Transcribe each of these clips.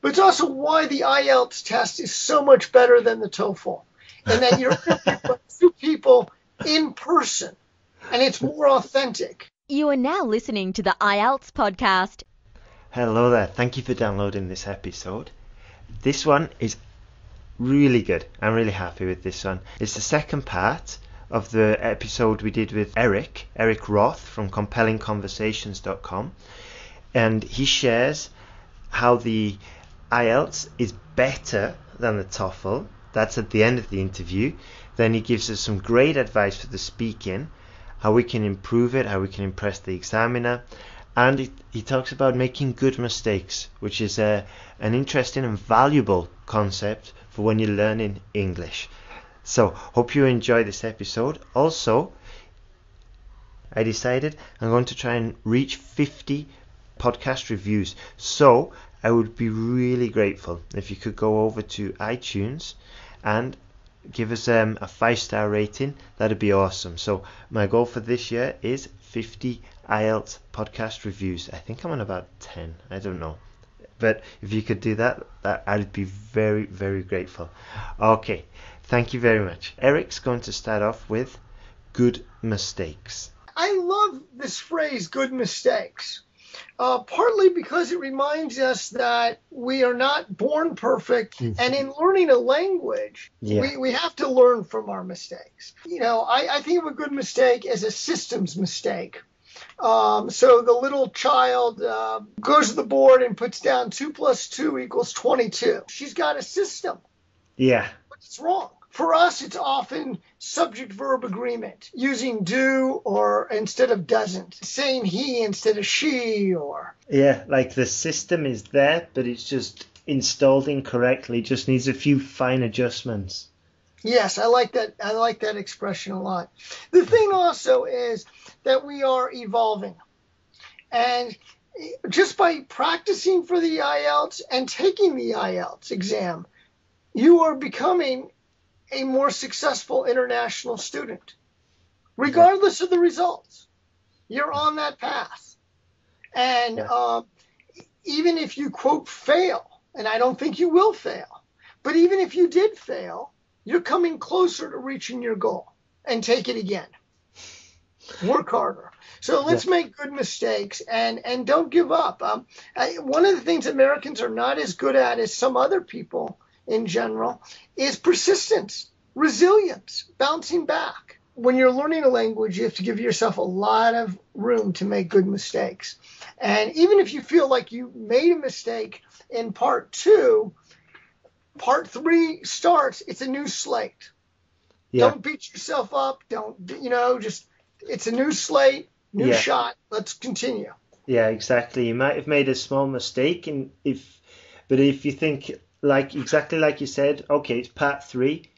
but it's also why the IELTS test is so much better than the TOEFL. And that you're interviewing two people in person, and it's more authentic. You are now listening to the IELTS podcast. Hello there, thank you for downloading this episode. This one is really good. I'm really happy with this one. It's the second part of the episode we did with Eric Roth from CompellingConversations.com, and he shares how the IELTS is better than the TOEFL. That's at the end of the interview. Then he gives us some great advice for the speaking, how we can improve it, how we can impress the examiner, and he talks about making good mistakes, which is an interesting and valuable concept for when you're learning English. So, hope you enjoy this episode. Also, I decided I'm going to try and reach 50 podcast reviews. So, I would be really grateful if you could go over to iTunes and give us a 5-star rating. That'd be awesome. So, my goal for this year is 50 IELTS podcast reviews. I think I'm on about 10. I don't know. But if you could do that, I'd be very, very grateful. Okay, thank you very much. Eric's going to start off with good mistakes. I love this phrase, good mistakes, partly because it reminds us that we are not born perfect, and in learning a language, we have to learn from our mistakes. You know, I think of a good mistake as a systems mistake. So the little child goes to the board and puts down 2 + 2 = 22. She's got a system. Yeah. But it's wrong. For us, it's often subject-verb agreement, using do or instead of doesn't, saying he instead of she, or... Yeah, like the system is there, but it's just installed incorrectly, just needs a few fine adjustments. Yes, I like that. I like that expression a lot. The thing also is that we are evolving. And just by practicing for the IELTS and taking the IELTS exam, you are becoming a more successful international student. Regardless of the results, you're on that path. And even if you, quote, fail, and I don't think you will fail, but even if you did fail, you're coming closer to reaching your goal, and take it again. Work harder. So let's make good mistakes and don't give up. One of the things Americans are not as good at as some other people in general is persistence, resilience, bouncing back. When you're learning a language, you have to give yourself a lot of room to make good mistakes. And even if you feel like you made a mistake in part 2, part 3 starts, it's a new slate. Yeah. Don't beat yourself up. Just, it's a new slate, new shot. Let's continue. Yeah, exactly. You might have made a small mistake, but if you think exactly like you said, okay, it's part 3.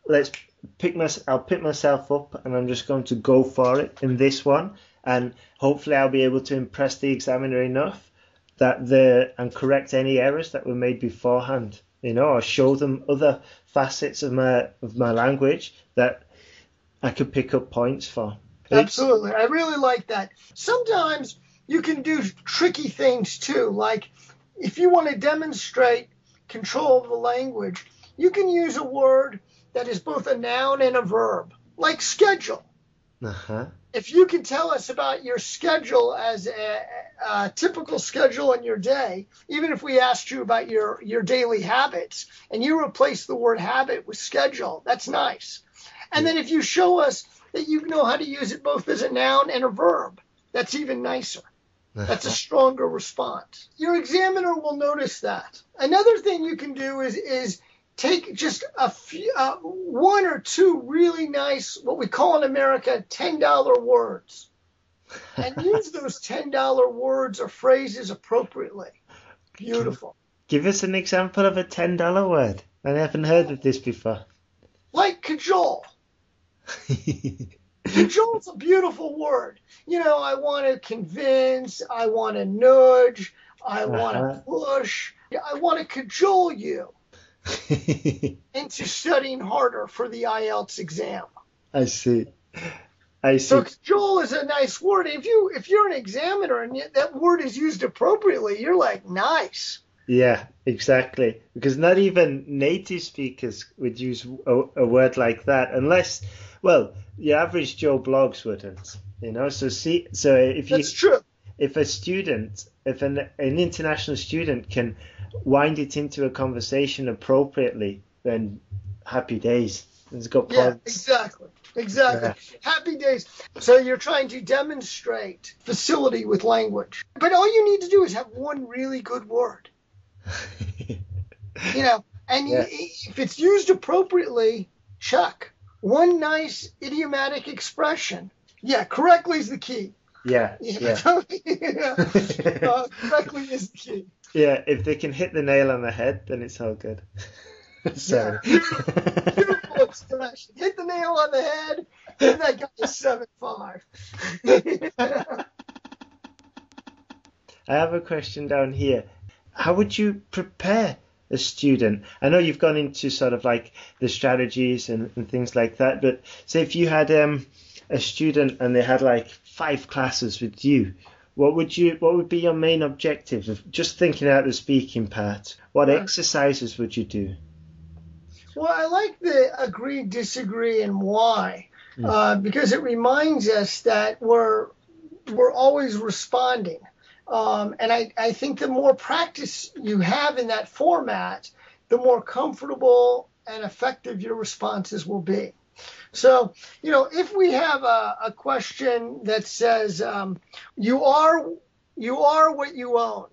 I'll pick myself up and I'm just going to go for it in this one, and hopefully I'll be able to impress the examiner enough and correct any errors that were made beforehand. Or show them other facets of my language that I could pick up points for. Absolutely. I really like that. Sometimes you can do tricky things too. Like if you want to demonstrate control of the language, you can use a word that is both a noun and a verb, like schedule. Uh-huh. If you can tell us about your schedule as a typical schedule in your day, even if we asked you about your daily habits and you replace the word habit with schedule, that's nice. And then if you show us that you know how to use it both as a noun and a verb, that's even nicer. That's a stronger response. Your examiner will notice that. Another thing you can do is take just a few, 1 or 2 really nice, what we call in America, $10 words, and use those $10 words or phrases appropriately. Beautiful. Give us an example of a $10 word. I haven't heard of this before. Like cajole. Cajole's a beautiful word. I want to convince, I want to nudge, I want to push, I want to cajole you into studying harder for the IELTS exam. I see. So cajole is a nice word. If you're an examiner and that word is used appropriately, you're like, nice. Yeah, exactly. Because not even native speakers would use a word like that unless, well, your average Joe Blogs wouldn't, you know. So That's true. if a student, if an international student can wind it into a conversation appropriately, then happy days. It's got Yeah, points. exactly. Exactly. Yeah. Happy days. So you're trying to demonstrate facility with language. But all you need to do is have one really good word. And Yeah. if it's used appropriately, check. One nice idiomatic expression. Yeah, correctly is the key. Yeah. Yeah. Correctly is the key. Yeah, if they can hit the nail on the head, then it's all good. Sorry. Yeah, beautiful expression. Hit the nail on the head. Give that guy a 7.5. I have a question down here. How would you prepare a student? I know you've gone into sort of like the strategies and things like that, but say if you had a student and they had like 5 classes with you, what would be your main objective of just thinking out the speaking part? What exercises would you do? Well, I like the agree, disagree, and why, because it reminds us that we're always responding. And I think the more practice you have in that format, the more comfortable and effective your responses will be. So, if we have a question that says, you are what you own,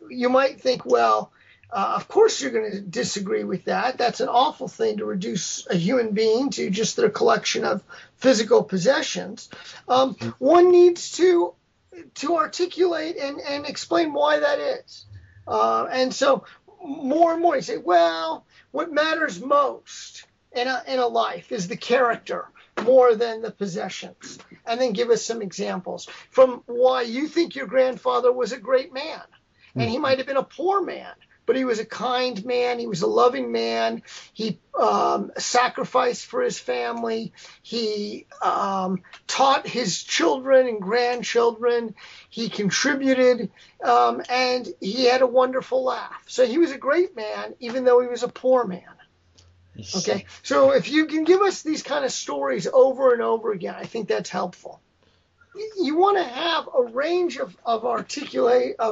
you might think, well, of course you're going to disagree with that. That's an awful thing to reduce a human being to just their collection of physical possessions. One needs to articulate and explain why that is. And so more and more you say, well, what matters most in a life is the character more than the possessions. And then give us some examples from why you think your grandfather was a great man. And he might have been a poor man, but he was a kind man. He was a loving man. He sacrificed for his family. He taught his children and grandchildren. He contributed, and he had a wonderful laugh. So he was a great man, even though he was a poor man. Okay, so if you can give us these kind of stories over and over again, I think that's helpful. You want to have a range of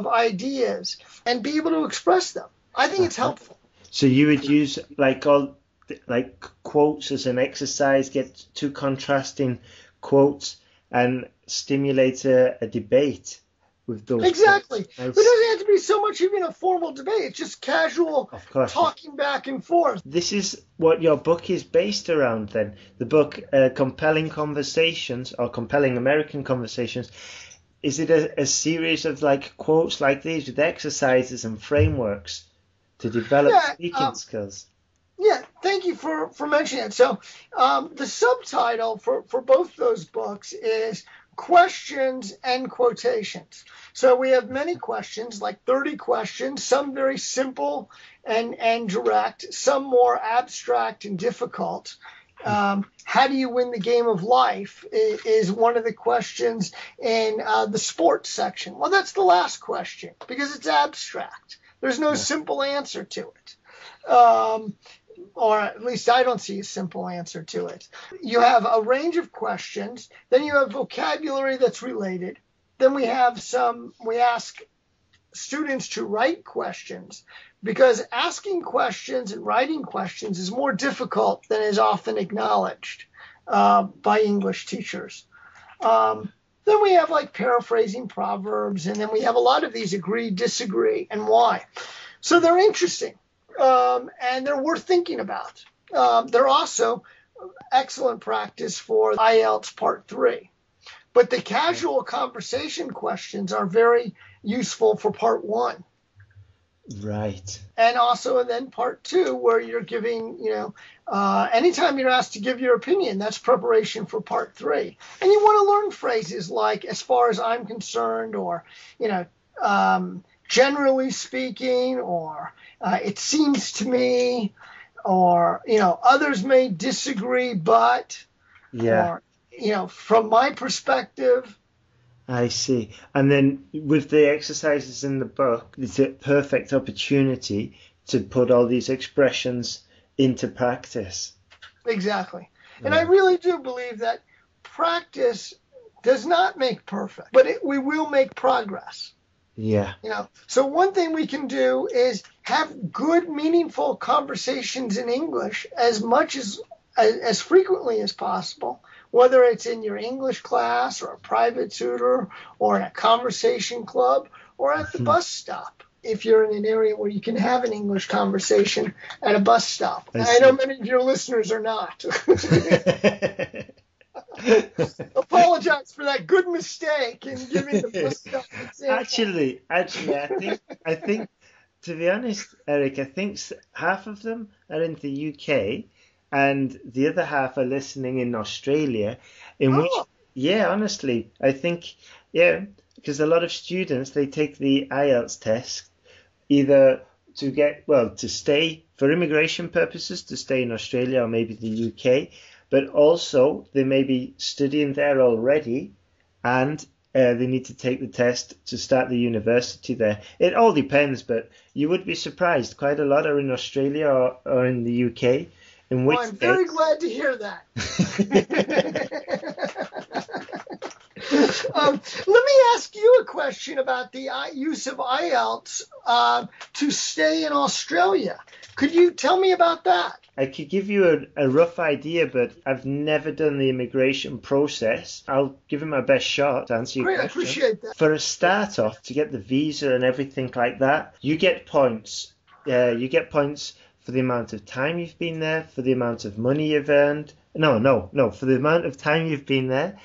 ideas and be able to express them. I think it's helpful. So you would use like quotes as an exercise, get 2 contrasting quotes and stimulate a debate with those. Exactly. Quotes. It doesn't have to be so much even a formal debate. It's just casual talking back and forth. This is what your book is based around then. The book, Compelling Conversations or Compelling American Conversations. Is it a series of like quotes like these with exercises and frameworks to develop speaking skills? Yeah, thank you for mentioning it. So the subtitle for both those books is Questions and Quotations. So we have many questions, like 30 questions, some very simple and direct, some more abstract and difficult. How do you win the game of life is one of the questions in the sports section. Well, that's the last question because it's abstract. There's no simple answer to it. Or at least I don't see a simple answer to it. You have a range of questions. Then you have vocabulary that's related. Then we ask students to write questions because asking questions and writing questions is more difficult than is often acknowledged by English teachers. Then we have like paraphrasing proverbs, and then we have a lot of these agree, disagree, and why. So they're interesting. And they're worth thinking about. They're also excellent practice for IELTS Part 3. But the casual conversation questions are very useful for Part 1. Right. And also then Part 2, where you're giving, anytime you're asked to give your opinion, that's preparation for Part 3. And you want to learn phrases like, as far as I'm concerned, or, generally speaking, or it seems to me, or, others may disagree, but, or, from my perspective. I see. And then with the exercises in the book, it's a perfect opportunity to put all these expressions into practice. Exactly. And I Yeah. really do believe that practice does not make perfect, but we will make progress. Yeah. So one thing we can do is have good, meaningful conversations in English as frequently as possible, whether it's in your English class or a private tutor or in a conversation club or at the bus stop. If you're in an area where you can have an English conversation at a bus stop. I know many of your listeners are not. Apologize for that good mistake in giving the bus stop example. Actually, I think, to be honest, Eric, I think half of them are in the UK, and the other half are listening in Australia. Yeah, honestly, I think, yeah, because a lot of students they take the IELTS test either to stay for immigration purposes, to stay in Australia or maybe the UK, but also they may be studying there already and they need to take the test to start the university there. It all depends, but you would be surprised. Quite a lot are in Australia or in the UK. I'm very glad to hear that. Let me ask you a question about the use of IELTS to stay in Australia. Could you tell me about that? I could give you a rough idea, but I've never done the immigration process. I'll give it my best shot to answer your question. I appreciate that. For a start off, to get the visa and everything like that, you get points. You get points for the amount of time you've been there, for the amount of money you've earned. No, for the amount of time you've been there.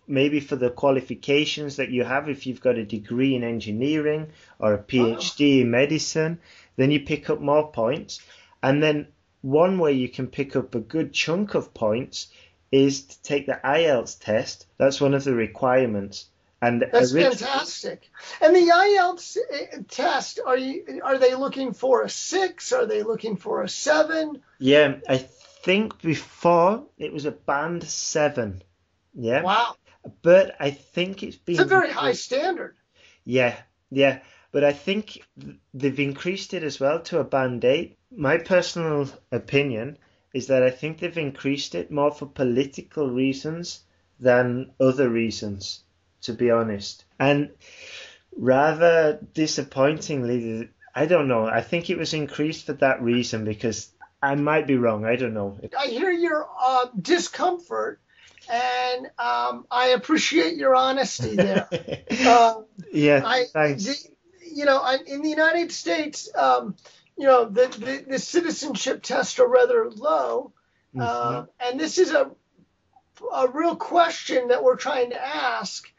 Maybe for the qualifications that you have, if you've got a degree in engineering or a PhD in medicine, then you pick up more points. And then one way you can pick up a good chunk of points is to take the IELTS test. That's one of the requirements. And that's fantastic. And the IELTS test, are they looking for a 6? Are they looking for a 7? Yeah, I think before it was a band 7. Yeah. Wow. But I think it's Yeah. But I think they've increased it as well to a band 8. My personal opinion is that I think they've increased it more for political reasons than other reasons, to be honest. And rather disappointingly, I don't know. I think it was increased for that reason because I might be wrong. I don't know. I hear your discomfort. And I appreciate your honesty there. Thanks. In the United States, the citizenship tests are rather low, and this is a real question that we're trying to ask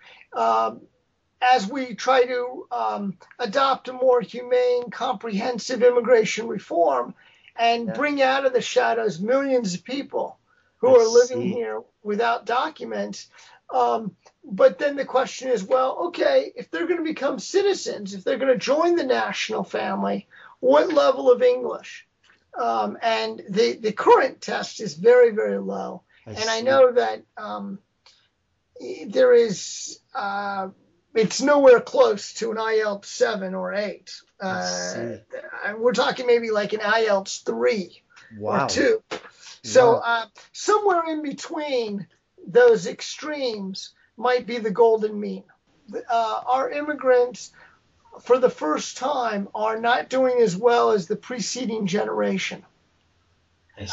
as we try to adopt a more humane, comprehensive immigration reform and bring out of the shadows millions of people who are living here without documents. But then the question is, well, okay, if they're going to become citizens, if they're going to join the national family, what level of English? And the current test is very, very low. I know that there is, it's nowhere close to an IELTS 7 or 8. We're talking maybe like an IELTS 3 or 2. So somewhere in between those extremes might be the golden mean. Our immigrants, for the first time, are not doing as well as the preceding generation.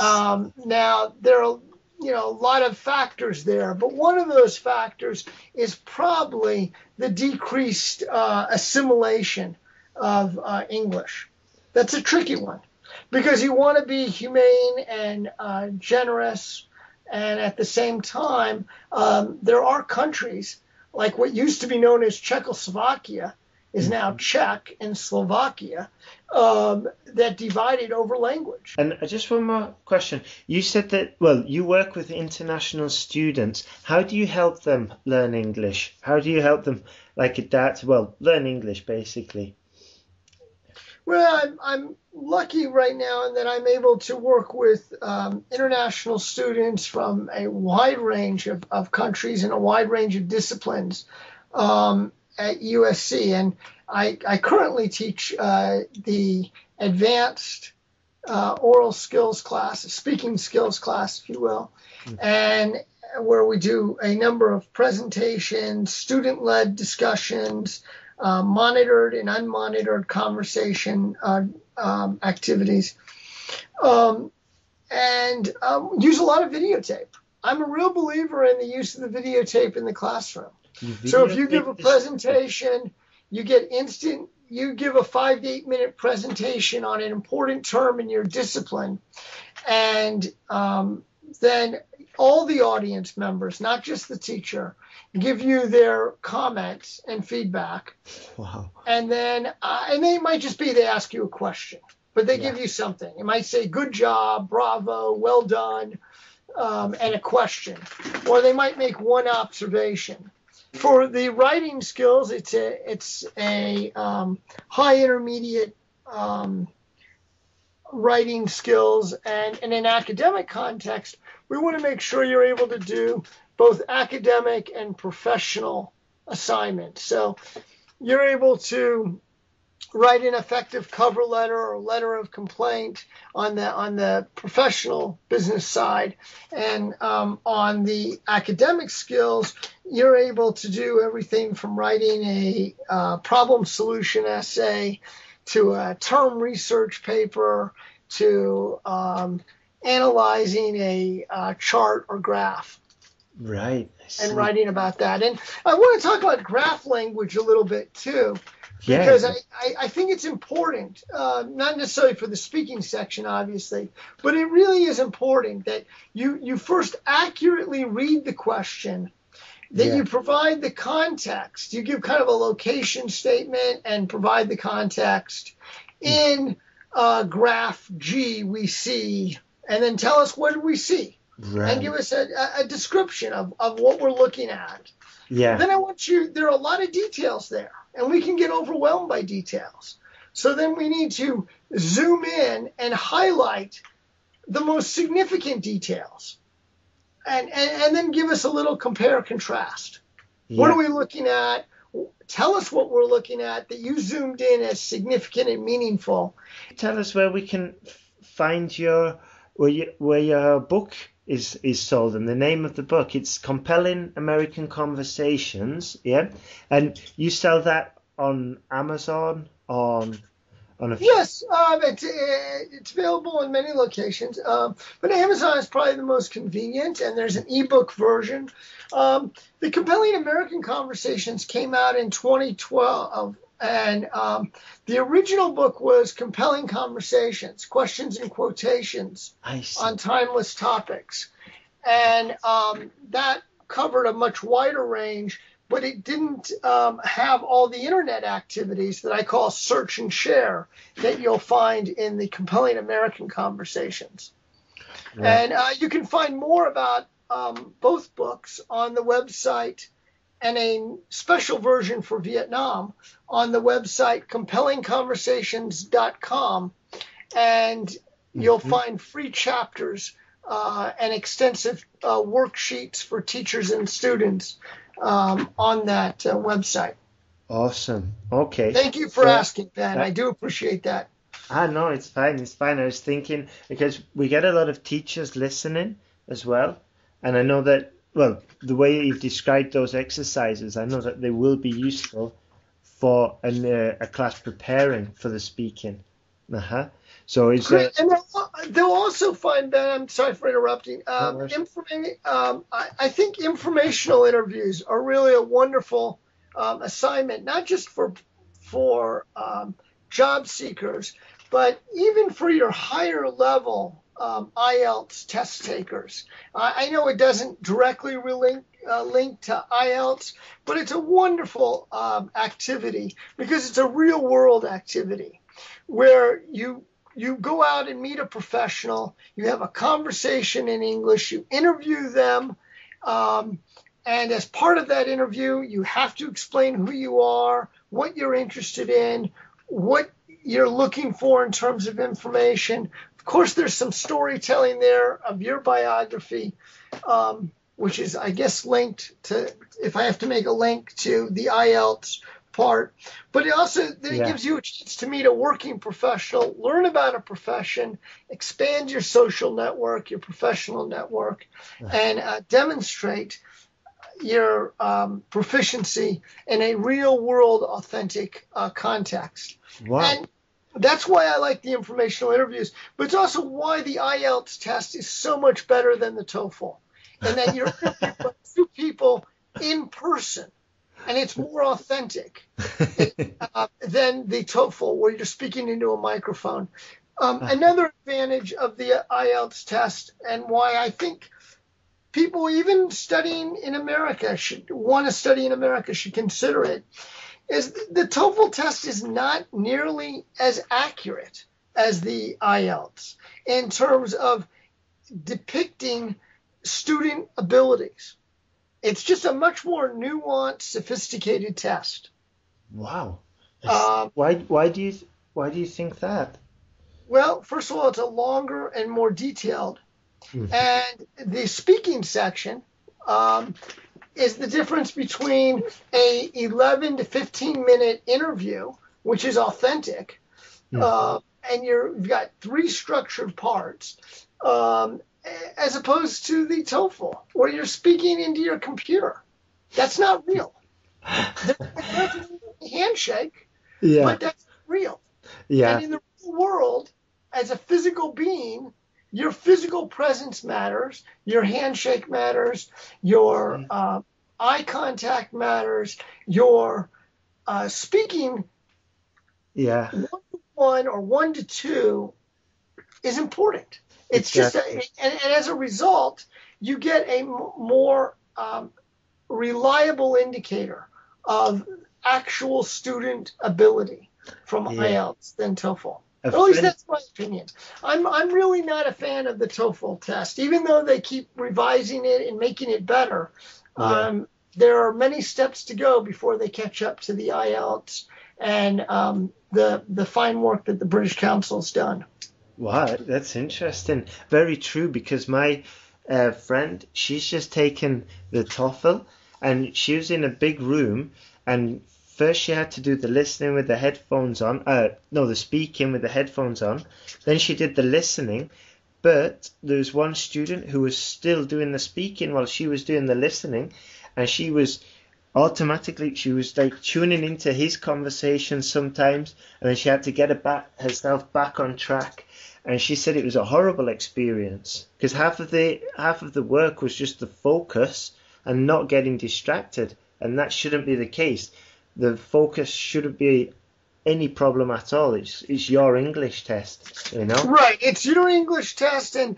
Now, there are a lot of factors there, but one of those factors is probably the decreased assimilation of English. That's a tricky one. Because you want to be humane and generous, and at the same time, there are countries like what used to be known as Czechoslovakia is now Czech and Slovakia that divided over language. And just one more question. You said that, you work with international students. How do you help them learn English? How do you help them learn English basically? Well, I'm lucky right now in that I'm able to work with international students from a wide range of countries and a wide range of disciplines at USC. And I currently teach the advanced oral skills class, speaking skills class, if you will, and where we do a number of presentations, student-led discussions, monitored and unmonitored conversation activities, and use a lot of videotape. I'm a real believer in the use of the videotape in the classroom. So if you give a presentation, you give a 5 to 8 minute presentation on an important term in your discipline, and then all the audience members, not just the teacher, give you their comments and feedback. Wow. And then, and they might just be, they ask you a question, but they give you something. It might say, good job, bravo, well done, and a question. Or they might make one observation. For the writing skills, it's a high intermediate writing skills. And in an academic context, we want to make sure you're able to do both academic and professional assignments. So you're able to write an effective cover letter or letter of complaint on the professional business side, and on the academic skills, you're able to do everything from writing a problem solution essay to a term research paper to analyzing a chart or graph. Right. And writing about that. And I want to talk about graph language a little bit too, because I think it's important, not necessarily for the speaking section, obviously, but it really is important that you first accurately read the question, that you provide the context. You give kind of a location statement and provide the context. In graph G, we see, and then tell us what do we see. Right. And give us a description of what we're looking at. Yeah. Then there are a lot of details there, and we can get overwhelmed by details. So then we need to zoom in and highlight the most significant details, and then give us a little compare contrast. Yeah. What are we looking at? Tell us what we're looking at that you zoomed in as significant and meaningful. Tell us where we can find where your book is sold, and the name of the book. It's Compelling American Conversations, yeah? And you sell that on Amazon, on a few... Yes, it's available in many locations, but Amazon is probably the most convenient, and there's an ebook version. The Compelling American Conversations came out in 2012, and the original book was Compelling Conversations, Questions and Quotations on Timeless Topics. And that covered a much wider range, but it didn't have all the internet activities that I call search and share that you'll find in the Compelling American Conversations. Right. And you can find more about both books on the website, and a special version for Vietnam on the website compellingconversations.com. And you'll find free chapters and extensive worksheets for teachers and students on that website. Awesome. Okay. Thank you for asking, Ben. I do appreciate that. No, it's fine. It's fine. I was thinking, because we get a lot of teachers listening as well. And I know that, well, the way you've described those exercises, I know that they will be useful for a class preparing for the speaking. So it's great. And they'll also find, Ben, I'm sorry for interrupting. I think informational interviews are really a wonderful assignment, not just for job seekers, but even for your higher level IELTS test takers. I know it doesn't directly link to IELTS, but it's a wonderful activity because it's a real world activity where you go out and meet a professional, you have a conversation in English, you interview them, and as part of that interview, you have to explain who you are, what you're interested in, what you're looking for in terms of information. Of course, there's some storytelling there of your biography, which is, I guess, linked to, if I have to make a link to the IELTS part. But it also gives you a chance to meet a working professional, learn about a profession, expand your social network, your professional network, and demonstrate your proficiency in a real world authentic context. Wow. And that's why I like the informational interviews, but it's also why the IELTS test is so much better than the TOEFL, and that you're interviewing by two people in person, and it's more authentic than the TOEFL, where you're speaking into a microphone. Another advantage of the IELTS test, and why I think people even studying in America should consider it, is the TOEFL test is not nearly as accurate as the IELTS in terms of depicting student abilities. It's just a much more nuanced, sophisticated test. Wow. Why do you think that? Well, first of all, it's a longer and more detailed. And the speaking section is the difference between a 11 to 15 minute interview, which is authentic, and you've got three structured parts, as opposed to the TOEFL, where you're speaking into your computer. That's not real. There's a handshake, but that's real. Yeah. And in the real world, as a physical being, your physical presence matters, your handshake matters, your eye contact matters, your speaking 1-to-1 or 1-to-2 is important. It's just, and as a result, you get a more reliable indicator of actual student ability from IELTS than TOEFL. At least that's my opinion. I'm really not a fan of the TOEFL test, even though they keep revising it and making it better. There are many steps to go before they catch up to the IELTS and the fine work that the British Council's done. Wow, that's interesting. Very true, because my friend, she's just taken the TOEFL, and she was in a big room, and first she had to do the listening with the headphones on, the speaking with the headphones on, then she did the listening, but there was one student who was still doing the speaking while she was doing the listening, and she was like tuning into his conversation sometimes, and then she had to get herself back on track. And she said it was a horrible experience, because half of the work was just the focus and not getting distracted, and that shouldn't be the case. The focus shouldn't be any problem at all. It's your English test, you know? Right. It's your English test, and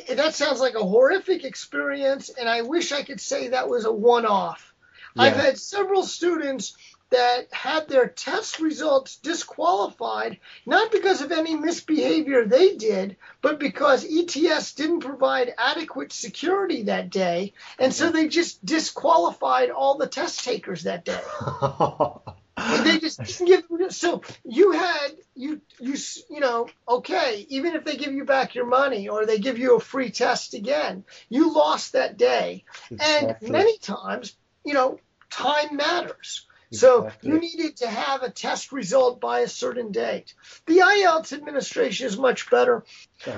that sounds like a horrific experience, and I wish I could say that was a one-off. Yeah. I've had several students that had their test results disqualified, not because of any misbehavior they did, but because ETS didn't provide adequate security that day, and so they just disqualified all the test takers that day. They just didn't give. So okay, even if they give you back your money or they give you a free test again, you lost that day. Exactly. And many times, time matters. So you needed to have a test result by a certain date. The IELTS administration is much better.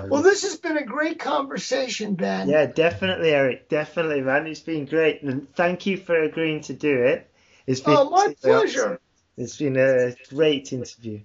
Well, this has been a great conversation, Ben. Yeah, definitely, Eric. Definitely, man. It's been great. And thank you for agreeing to do it. It's been my pleasure. It's been a great interview.